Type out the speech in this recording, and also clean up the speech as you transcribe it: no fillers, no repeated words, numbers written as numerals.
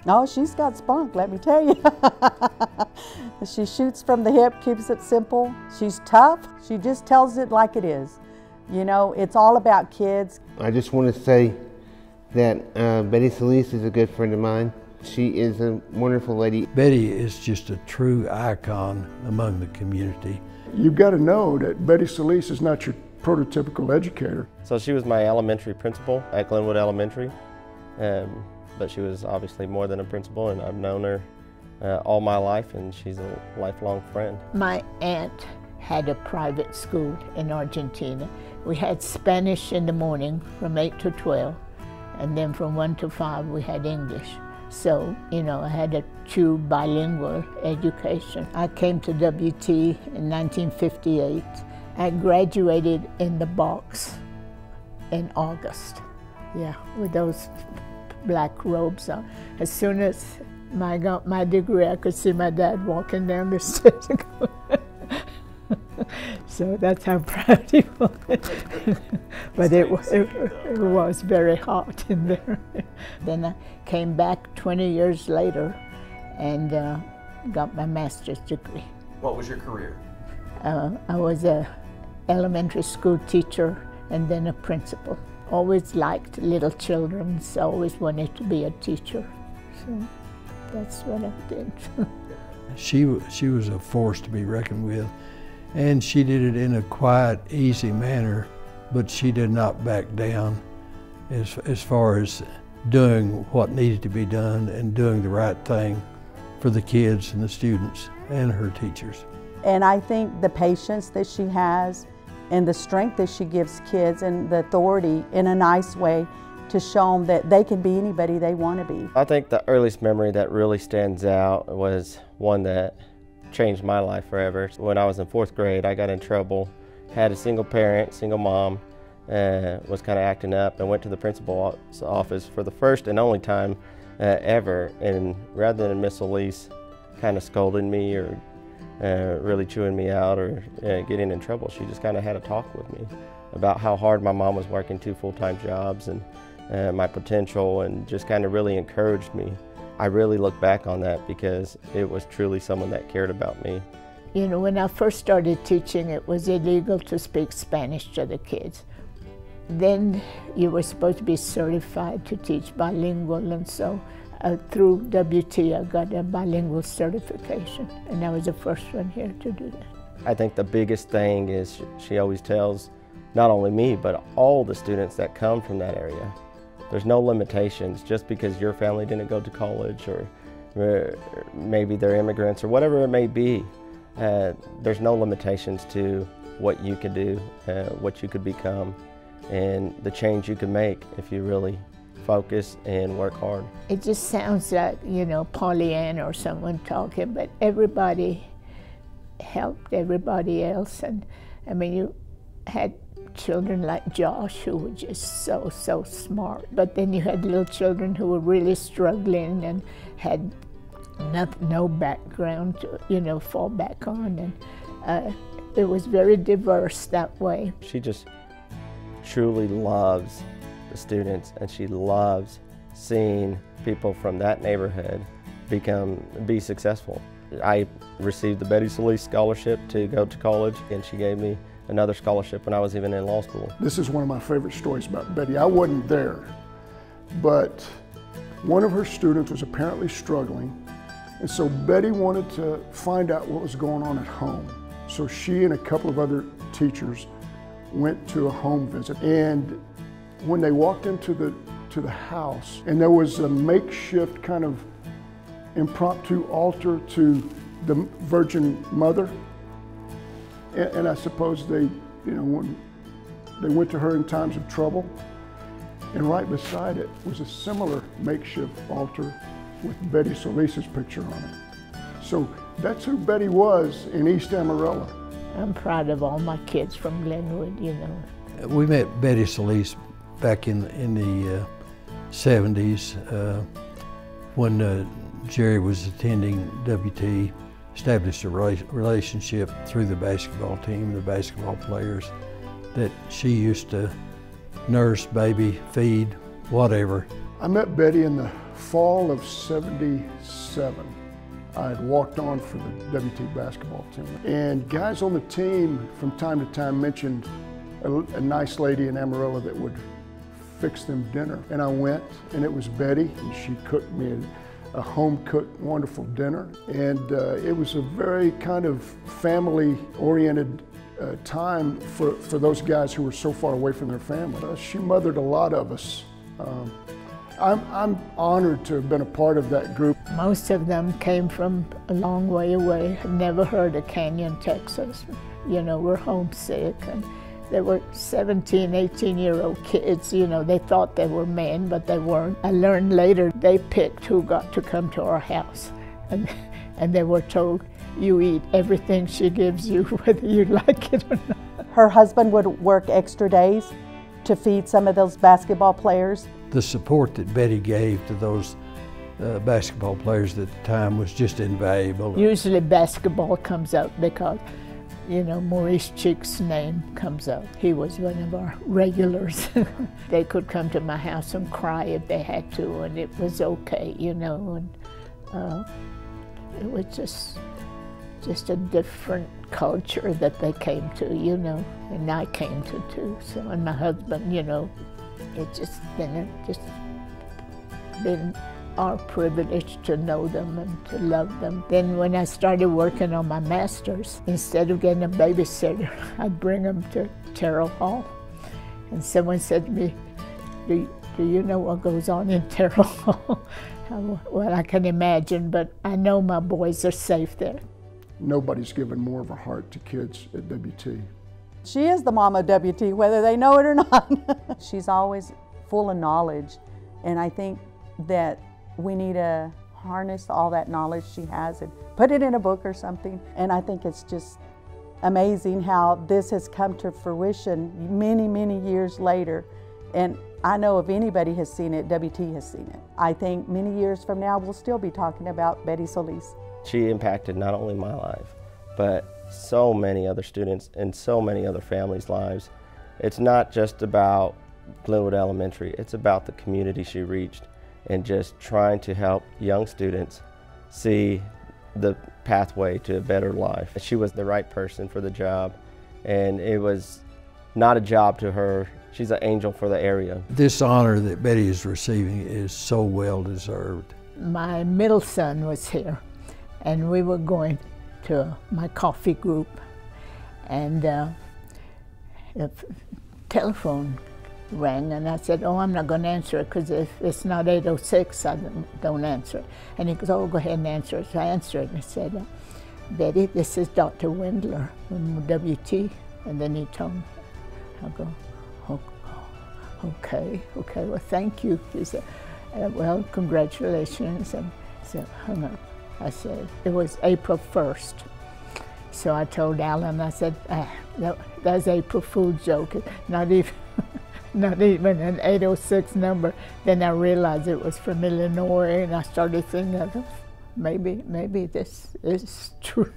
Oh, she's got spunk, let me tell you. She shoots from the hip, keeps it simple. She's tough. She just tells it like it is. You know, it's all about kids. I just want to say that Betty Solis is a good friend of mine. She is a wonderful lady. Betty is just a true icon among the community. You've got to know that Betty Solis is not your prototypical educator. So she was my elementary principal at Glenwood Elementary, but she was obviously more than a principal, and I've known her all my life, and she's a lifelong friend. My aunt had a private school in Argentina. We had Spanish in the morning from 8 to 12, and then from 1 to 5 we had English. So, you know, I had a true bilingual education. I came to WT in 1958. I graduated in the box in August, yeah, with those black robes on. As soon as I got my degree, I could see my dad walking down the stairs. So that's how proud he was. But it was very hot in there. Then I came back 20 years later and got my master's degree. What was your career? I was an elementary school teacher and then a principal. Always liked little children, so always wanted to be a teacher. So that's what I did. She was a force to be reckoned with, and she did it in a quiet, easy manner, but she did not back down as far as doing what needed to be done and doing the right thing for the kids and the students and her teachers. And I think the patience that she has and the strength that she gives kids and the authority in a nice way to show them that they can be anybody they want to be. I think the earliest memory that really stands out was one that changed my life forever. When I was in 4th grade, I got in trouble, had a single parent, single mom, was kind of acting up, and went to the principal's office for the first and only time ever. And rather than Miss Solis kind of scolding me or really chewing me out or getting in trouble, she just kind of had a talk with me about how hard my mom was working 2 full-time jobs and my potential, and just kind of really encouraged me. I really look back on that because it was truly someone that cared about me. You know, when I first started teaching, it was illegal to speak Spanish to the kids. Then you were supposed to be certified to teach bilingual, and so through WT I got a bilingual certification, and I was the first one here to do that. I think the biggest thing is she always tells not only me, but all the students that come from that area, there's no limitations just because your family didn't go to college or maybe they're immigrants or whatever it may be. There's no limitations to what you could do, what you could become, and the change you can make if you really focus and work hard. It just sounds like, you know, Pollyanna or someone talking, but everybody helped everybody else. And I mean, you had children like Josh who were just so smart, but then you had little children who were really struggling and had no background to, you know, fall back on, and it was very diverse that way. She just truly loves the students, and she loves seeing people from that neighborhood be successful. I received the Betty Solis scholarship to go to college, and she gave me another scholarship when I was even in law school. This is one of my favorite stories about Betty. I wasn't there, but one of her students was apparently struggling, and so Betty wanted to find out what was going on at home. So she and a couple of other teachers went to a home visit, and when they walked into the house, and there was a makeshift kind of impromptu altar to the Virgin Mother, and I suppose they, you know, when they went to her in times of trouble, and right beside it was a similar makeshift altar with Betty Solis's picture on it. So that's who Betty was in East Amarillo. I'm proud of all my kids from Glenwood, you know. We met Betty Solis back in the 70s when Jerry was attending WT, established a relationship through the basketball team, the basketball players, that she used to nurse, baby, feed, whatever. I met Betty in the fall of '77, I had walked on for the WT basketball team. And guys on the team from time to time mentioned a nice lady in Amarillo that would fix them dinner. And I went, and it was Betty, and she cooked me a home-cooked, wonderful dinner. And it was a very kind of family-oriented time for those guys who were so far away from their family. She mothered a lot of us. I'm honored to have been a part of that group. Most of them came from a long way away, had never heard of Canyon, Texas. You know, we're homesick, and they were 17, 18-year-old kids. You know, they thought they were men, but they weren't. I learned later they picked who got to come to our house, and they were told, you eat everything she gives you, whether you like it or not. Her husband would work extra days to feed some of those basketball players. The support that Betty gave to those basketball players at the time was just invaluable. Usually basketball comes up because, you know, Maurice Cheek's name comes up. He was one of our regulars. They could come to my house and cry if they had to, and it was okay, you know. And it was just a different culture that they came to, you know, and I came to too. So, and my husband, you know, it's just been our privilege to know them and to love them. Then when I started working on my master's, instead of getting a babysitter, I'd bring them to Terrell Hall. And someone said to me, do you know what goes on in Terrell Hall? Well, I can imagine, but I know my boys are safe there. Nobody's given more of a heart to kids at WT. She is the mama of WT, whether they know it or not. She's always full of knowledge, and I think that we need to harness all that knowledge she has and put it in a book or something. And I think it's just amazing how this has come to fruition many, many years later. And I know if anybody has seen it, WT has seen it. I think many years from now, we'll still be talking about Betty Solis. She impacted not only my life, but so many other students and so many other families' lives. It's not just about Glenwood Elementary, it's about the community she reached and just trying to help young students see the pathway to a better life. She was the right person for the job, and it was not a job to her. She's an angel for the area. This honor that Betty is receiving is so well deserved. My middle son was here, and we were going to my coffee group, and the telephone rang, and I said, oh, I'm not going to answer it because if it's not 8:06, I don't answer it. And he goes, oh, go ahead and answer it. So I answered it, and I said, Betty, this is Dr. Wendler from WT. And then he told me. I go, okay, well, thank you. He said, well, congratulations. And so hung up. I said, it was April 1st. So I told Alan, I said, that's April Fool's joke. Not even an 806 number. Then I realized it was from Illinois, and I started thinking, maybe this is true.